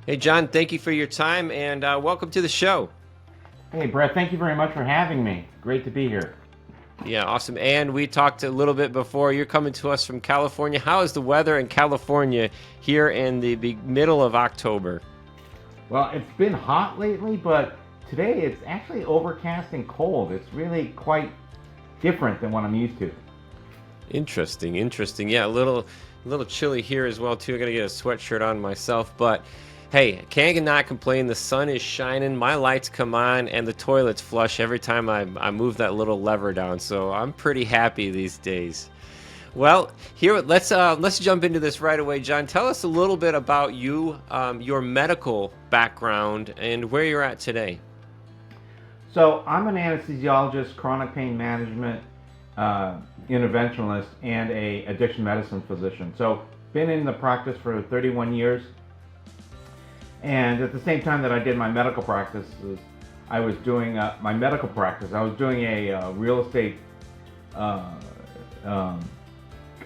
Hey, John, thank you for your time and welcome to the show. Hey, Brett, thank you very much for having me. Great to be here. Yeah, awesome. And we talked a little bit before. You're coming to us from California. How is the weather in California here in the middle of October? Well, it's been hot lately, but today it's actually overcast and cold. It's really quite different than what I'm used to. Interesting, interesting. Yeah, a little chilly here as well too. I gotta get a sweatshirt on myself, but hey, cannot complain. The sun is shining, my lights come on, and the toilet's flush every time I move that little lever down. So I'm pretty happy these days. Well, here let's jump into this right away, John. Tell us a little bit about you, your medical background, and where you're at today. So, I'm an anesthesiologist, chronic pain management uh, interventionist, and a addiction medicine physician. So, been in the practice for 31 years. And at the same time that I did my medical practices, I was doing my medical practice. I was doing a real estate uh, um,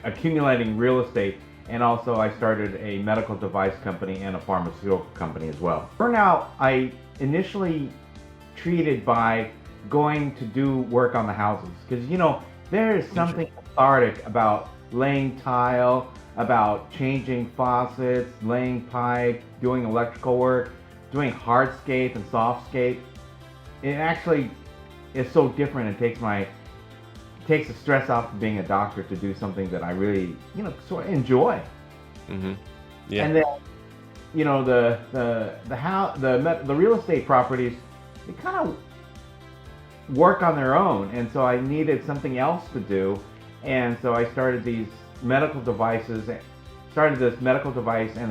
accumulating real estate, and also I started a medical device company and a pharmaceutical company as well. Burnout, I initially treated by going to do work on the houses, because there is something cathartic about laying tile, about changing faucets, laying pipe, doing electrical work, doing hardscape and softscape. It actually is so different. It takes the stress off of being a doctor to do something that I really, sort of enjoy. Mm-hmm. Yeah. And then, the real estate properties, they kind of work on their own, and so I needed something else to do, and so I started this medical device and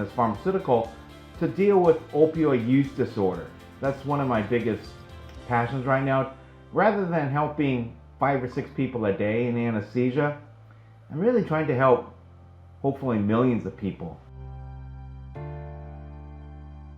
this pharmaceutical to deal with opioid use disorder. That's one of my biggest passions right now. Rather than helping 5 or 6 people a day in anesthesia, I'm really trying to help hopefully millions of people.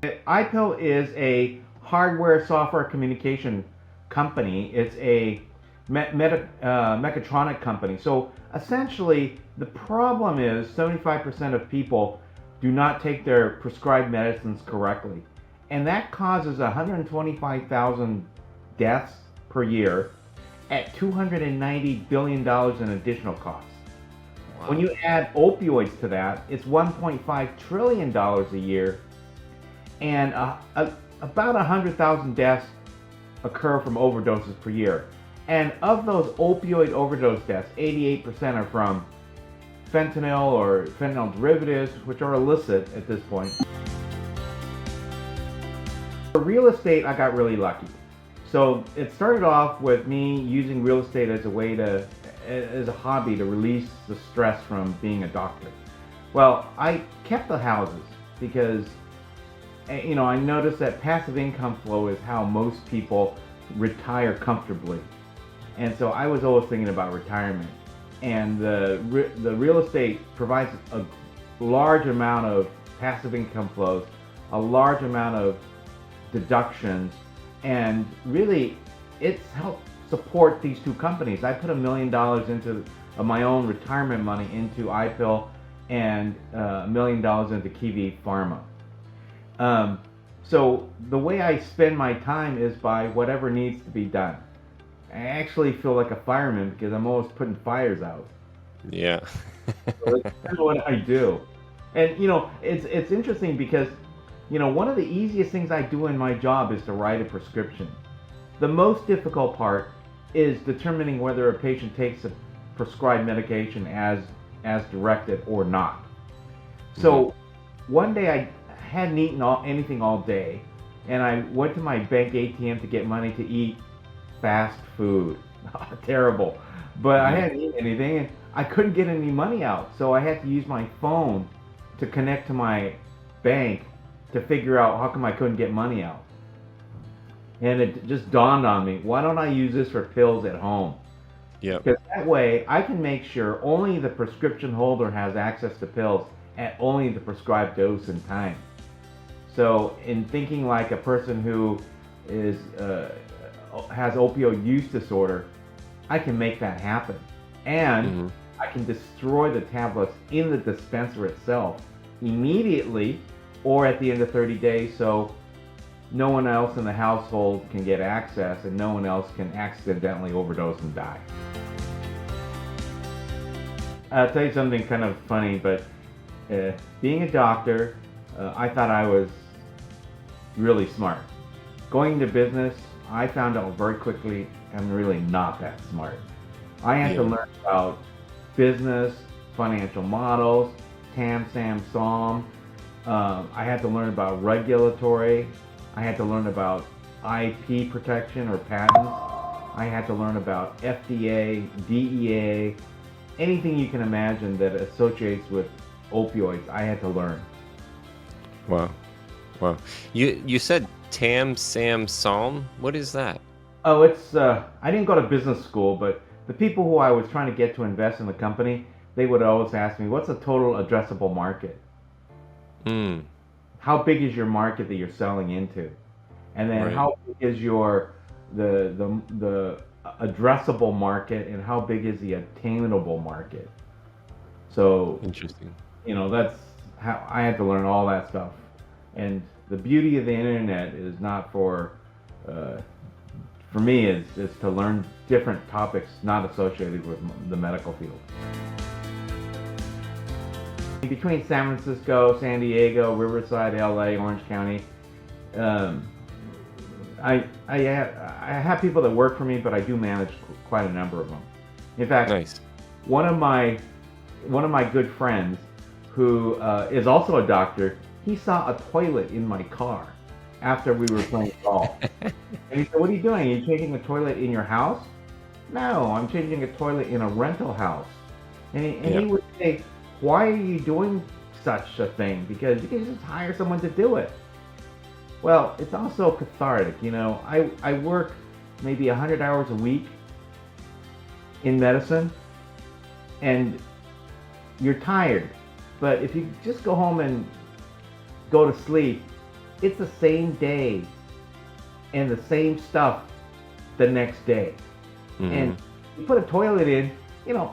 iPill is a hardware software communication company. It's a mechatronic company. So essentially, the problem is 75% of people do not take their prescribed medicines correctly. And that causes 125,000 deaths per year at $290 billion in additional costs. When Wow. you add opioids to that, it's $1.5 trillion a year, and about 100,000 deaths occur from overdoses per year. And of those opioid overdose deaths, 88% are from fentanyl or fentanyl derivatives, which are illicit at this point. For real estate, I got really lucky. So it started off with me using real estate as a hobby to release the stress from being a doctor. Well, I kept the houses because I noticed that passive income flow is how most people retire comfortably. And so I was always thinking about retirement. And the real estate provides a large amount of passive income flows, a large amount of deductions, and really it's helped support these two companies. I put $1 million into my own retirement money into iPill, and $1 million into Kiwi Pharma. So the way I spend my time is by whatever needs to be done. I actually feel like a fireman because I'm always putting fires out. Yeah. So that's kind of what I do. And it's interesting because one of the easiest things I do in my job is to write a prescription. The most difficult part is determining whether a patient takes a prescribed medication as directed or not. So one day I hadn't eaten anything all day, and I went to my bank ATM to get money to eat fast food. Terrible. But I Mhm. hadn't eaten anything, and I couldn't get any money out. So I had to use my phone to connect to my bank to figure out how come I couldn't get money out. And it just dawned on me, why don't I use this for pills at home? Yep. Because that way I can make sure only the prescription holder has access to pills at only the prescribed dose and time. So in thinking like a person who is has opioid use disorder, I can make that happen. And I can destroy the tablets in the dispenser itself immediately or at the end of 30 days, so no one else in the household can get access and no one else can accidentally overdose and die. I'll tell you something kind of funny, but being a doctor, I thought I was really smart. Going into business, I found out very quickly I'm really not that smart. I had to Yeah. learn about business, financial models, TAM, SAM, SOM. I had to learn about regulatory. I had to learn about IP protection or patents. I had to learn about FDA, DEA, anything you can imagine that associates with opioids, I had to learn. Wow. Wow. You said Tam Sam Psalm. What is that? Oh, I didn't go to business school, but the people who I was trying to get to invest in the company, they would always ask me, what's the total addressable market? Mm, How big is your market that you're selling into? And then right. how big is the addressable market, and how big is the attainable market? So, Interesting. that's how I had to learn all that stuff. And the beauty of the internet is not uh, for me, is to learn different topics not associated with the medical field. Between San Francisco, San Diego, Riverside, LA, Orange County, um, I have people that work for me, but I do manage quite a number of them. In fact, Nice. one of my good friends, who is also a doctor, he saw a toilet in my car after we were playing golf. And he said, "What are you doing? Are you changing a toilet in your house?" "No, I'm changing a toilet in a rental house." And he Yeah. would say, "Why are you doing such a thing? Because you can just hire someone to do it." Well, it's also cathartic. I work maybe 100 hours a week in medicine, and you're tired. But if you just go home and go to sleep, it's the same day and the same stuff the next day. And Hmm. you put a toilet in, you know,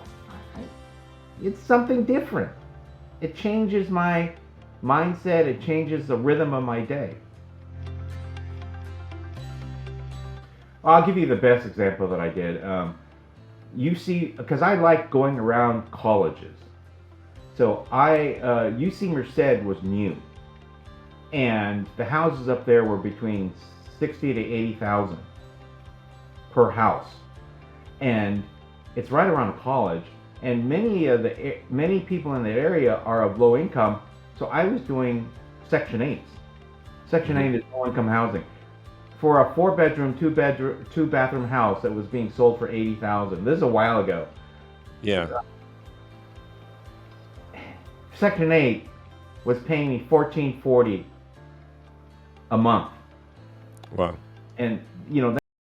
it's something different. It changes my mindset, it changes the rhythm of my day. I'll give you the best example that I did. You see, because I like going around colleges. So UC Merced was new, and the houses up there were between 60 to 80,000 per house, and it's right around a college. And many people in the area are of low income, so I was doing Section 8s. Section Hmm. 8 is low income housing for a 4-bedroom, two bathroom house that was being sold for 80,000. This is a while ago. Yeah. Section 8 was paying me $14.40 a month, Wow. and